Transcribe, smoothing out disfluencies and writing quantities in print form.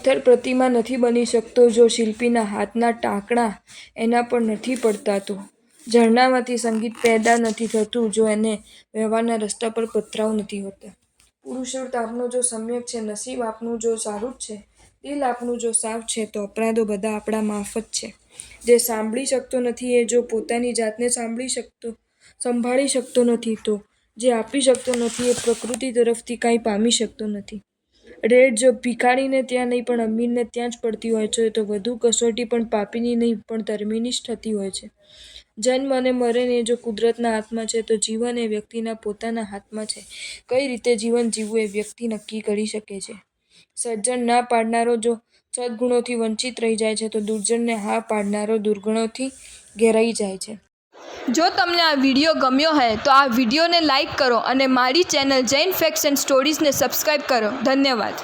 પથ્થર પ્રતિમા નથી બની શકતો જો શિલ્પીના હાથના ટાંકણા એના પર નથી પડતા તો. ઝરણામાંથી સંગીત પેદા નથી થતું જો એને વ્યવહારના રસ્તા પર પથરાવ નથી હોતા. પુરુષાર્થ આપનો જો સમ્યક છે, નસીબ આપનું જો સારું જ છે, દિલ આપનું જો સાફ છે તો અપરાધો બધા આપણા માફ જ છે. જે સાંભળી શકતો નથી એ જો પોતાની જાતને સંભાળી શકતો નથી તો જે આપી શકતો નથી એ પ્રકૃતિ તરફથી કાંઈ પામી શકતો નથી. રેડ જો ભિખારીને ત્યાં નહીં પણ અમીરને ત્યાં જ પડતી હોય છે તો વધુ કસોટી પણ પાપીની નહીં પણ ધર્મીની જ થતી હોય છે. જન્મ અને મરણ એ જો કુદરતના હાથમાં છે તો જીવન એ વ્યક્તિના પોતાના હાથમાં છે. કઈ રીતે જીવન જીવવું એ વ્યક્તિ નક્કી કરી શકે છે. સજ્જન ના પાડનારો જો સદ્ગુણોથી વંચિત રહી જાય છે તો દુર્જનને હા પાડનારો દુર્ગુણોથી ઘેરાઈ જાય છે. જો તમને આ વિડીયો ગમ્યો હોય તો આ વિડીયોને લાઈક કરો અને મારી ચેનલ જૈન ફેક્ટ્સ એન્ડ સ્ટોરીઝને સબસ્ક્રાઈબ કરો. ધન્યવાદ.